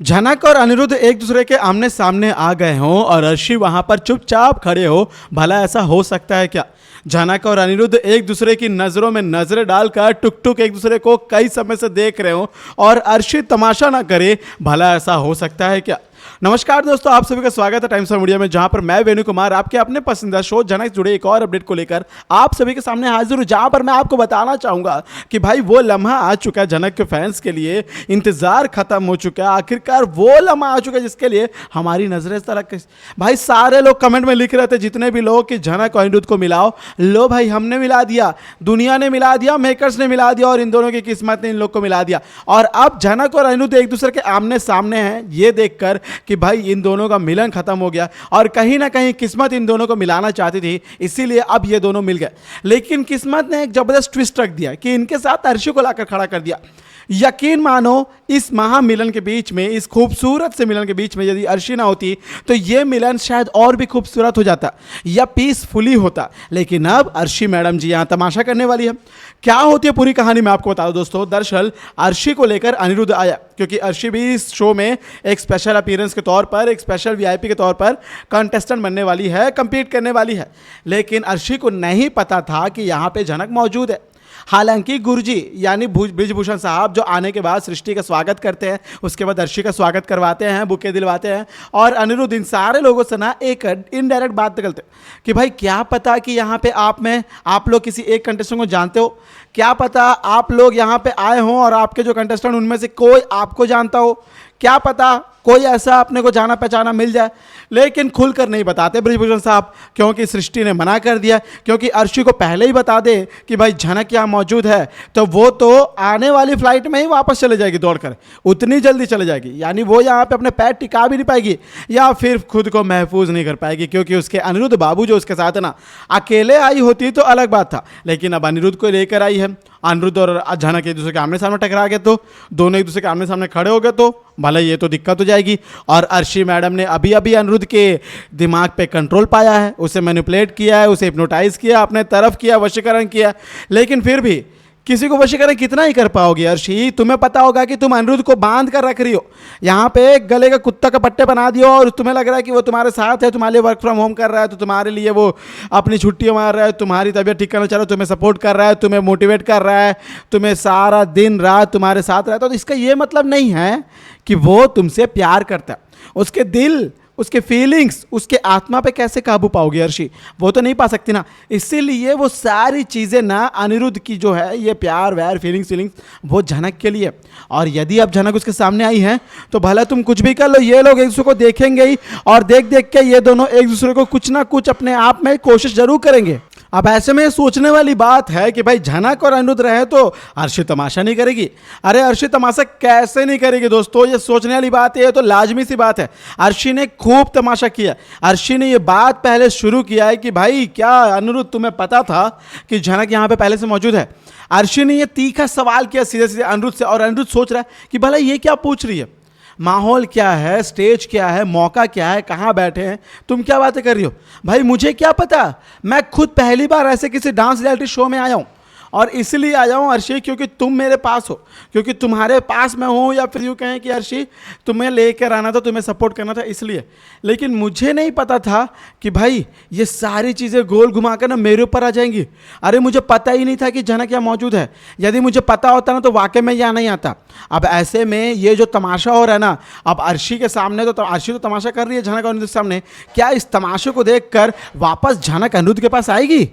झनक और अनिरुद्ध एक दूसरे के आमने सामने आ गए हों और अर्शी वहां पर चुपचाप खड़े हो, भला ऐसा हो सकता है क्या? झनक और अनिरुद्ध एक दूसरे की नजरों में नजरें डालकर टुक टुक एक दूसरे को कई समय से देख रहे हो और अर्शी तमाशा ना करे, भला ऐसा हो सकता है क्या? नमस्कार दोस्तों, आप सभी का स्वागत है टाइम्स ऑफ मीडिया में, जहां पर मैं वेणु कुमार आपके अपने पसंदीदा शो झनक से जुड़े एक और अपडेट को लेकर आप सभी के सामने हाजिर हूं, जहां पर मैं आपको बताना चाहूंगा कि भाई वो लम्हा आ चुका है। झनक के फैंस के लिए इंतजार खत्म हो चुका है, आखिरकार वो लम्हा आ चुका है जिसके लिए हमारी नजरें तलक। भाई सारे लोग कमेंट में लिख रहे थे, जितने भी लोग, कि झनक और अनिरुद्ध को मिलाओ। लो भाई, हमने मिला दिया, दुनिया ने मिला दिया, मेकर्स ने मिला दिया और इन दोनों की किस्मत ने इन लोग को मिला दिया। और अब झनक और अनिरुद्ध एक दूसरे के आमने सामने हैं, ये देखकर कि भाई इन दोनों का मिलन खत्म हो गया और कहीं ना कहीं किस्मत इन दोनों को मिलाना चाहती थी, इसीलिए अब ये दोनों मिल गए। लेकिन किस्मत ने एक जबरदस्त ट्विस्ट रख दिया कि इनके साथ अर्शी को लाकर खड़ा कर दिया। यकीन मानो, इस महामिलन के बीच में, इस खूबसूरत से मिलन के बीच में यदि अर्शी ना होती तो ये मिलन शायद और भी खूबसूरत हो जाता या पीसफुली होता। लेकिन अब अर्शी मैडम जी यहाँ तमाशा करने वाली है। क्या होती है पूरी कहानी मैं आपको बता दूं दोस्तों। दरअसल अर्शी को लेकर अनिरुद्ध आया, क्योंकि अर्शी भी इस शो में एक स्पेशल अपीयरेंस के तौर पर, एक स्पेशल वीआईपी के तौर पर कंटेस्टेंट बनने वाली है, कंपीट करने वाली है। लेकिन अर्शी को नहीं पता था कि यहाँ पे झनक मौजूद है। हालांकि गुरुजी यानी ब्रिजभूषण साहब जो आने के बाद सृष्टि का स्वागत करते हैं, उसके बाद अर्शी का स्वागत करवाते हैं, बुके दिलवाते हैं और अनिरुद्ध इन सारे लोगों से ना एक इनडायरेक्ट बात निकलते कि भाई क्या पता कि यहाँ पे आप लोग किसी एक कंटेस्टेंट को जानते हो, क्या पता आप लोग यहाँ पे आए हों और आपके जो कंटेस्टेंट उनमें से कोई आपको जानता हो, क्या पता कोई ऐसा अपने को जाना पहचाना मिल जाए। लेकिन खुलकर नहीं बताते ब्रिजभूषण साहब, क्योंकि सृष्टि ने मना कर दिया। क्योंकि अर्शी को पहले ही बता दे कि भाई झनक यहाँ मौजूद है तो वो तो आने वाली फ्लाइट में ही वापस चले जाएगी दौड़कर, उतनी जल्दी चले जाएगी, यानी वो यहाँ पे अपने पैर टिका भी नहीं पाएगी या फिर खुद को महफूज नहीं कर पाएगी। क्योंकि उसके अनिरुद्ध बाबू जो उसके साथ है ना, अकेले आई होती तो अलग बात था, लेकिन अब अनिरुद्ध को लेकर आई है। अनिरुद्ध और झनक एक दूसरे के आमने सामने टकरा गए तो, दोनों एक दूसरे के आमने सामने खड़े हो गए तो भले ये तो दिक्कत हो जाएगी। और अर्शी मैडम ने अभी अभी अनिरुद्ध के दिमाग पे कंट्रोल पाया है, उसे मैनिपुलेट किया है, उसे हिप्नोटाइज किया, अपने तरफ किया, वशीकरण किया। लेकिन फिर भी किसी को वशीकरण कितना ही कर पाओगे अर्शी? तुम्हें पता होगा कि तुम अनिरुद्ध को बांध कर रख रही हो, यहाँ पे गले का कुत्ता का पट्टे बना दियो और तुम्हें लग रहा है कि वो तुम्हारे साथ है, तुम्हारे लिए वर्क फ्रॉम होम कर रहा है, तो तुम्हारे लिए वो अपनी छुट्टियाँ मार रहा है, तुम्हारी तबीयत ठीक करना चाह रहा है, तुम्हें सपोर्ट कर रहा है, तुम्हें मोटिवेट कर रहा है, तुम्हें सारा दिन रात तुम्हारे साथ रहता है। तो इसका ये मतलब नहीं है कि वो तुमसे प्यार करता है। उसके दिल, उसके फीलिंग्स, उसके आत्मा पे कैसे काबू पाओगे अर्शी? वो तो नहीं पा सकती ना। इसीलिए वो सारी चीज़ें ना, अनिरुद्ध की जो है ये प्यार व्यार फीलिंग्स वो झनक के लिए। और यदि अब झनक उसके सामने आई है तो भला तुम कुछ भी कर लो, ये लोग एक दूसरे को देखेंगे ही और देख देख के ये दोनों एक दूसरे को कुछ ना कुछ अपने आप में कोशिश जरूर करेंगे। अब ऐसे में सोचने वाली बात है कि भाई झनक और अनिरुद्ध रहे तो अर्शी तमाशा नहीं करेगी। अरे अर्शी तमाशा कैसे नहीं करेगी दोस्तों? ये सोचने वाली बात है, ये तो लाजमी सी बात है। अर्शी ने खूब तमाशा किया। अर्शी ने ये बात पहले शुरू किया है कि भाई क्या अनिरुद्ध तुम्हें पता था कि झनक यहाँ पे पहले से मौजूद है? अर्शी ने ये तीखा सवाल किया सीधे सीधे अनिरुद्ध से, और अनिरुद्ध सोच रहा है कि भला ये क्या पूछ रही है, माहौल क्या है, स्टेज क्या है, मौका क्या है, कहाँ बैठे हैं, तुम क्या बातें कर रही हो? भाई मुझे क्या पता, मैं खुद पहली बार ऐसे किसी डांस रियलिटी शो में आया हूँ और इसलिए आया हूँ अर्शी क्योंकि तुम मेरे पास हो, क्योंकि तुम्हारे पास मैं हूँ, या फिर यूँ कहें कि अर्शी तुम्हें लेकर आना था, तुम्हें सपोर्ट करना था, इसलिए। लेकिन मुझे नहीं पता था कि भाई ये सारी चीज़ें गोल घुमाकर ना मेरे ऊपर आ जाएंगी। अरे मुझे पता ही नहीं था कि झनक यहाँ मौजूद है। यदि मुझे पता होता ना तो वाकई में यहाँ नहीं आता। अब ऐसे में ये जो तमाशा हो रहा है ना, अब अर्शी के सामने तो अर्शी तो तमाशा कर रही है झनक और अनिरुद्ध के सामने, क्या इस तमाशे को देखकर वापस झनक अनिरुद्ध के पास आएगी?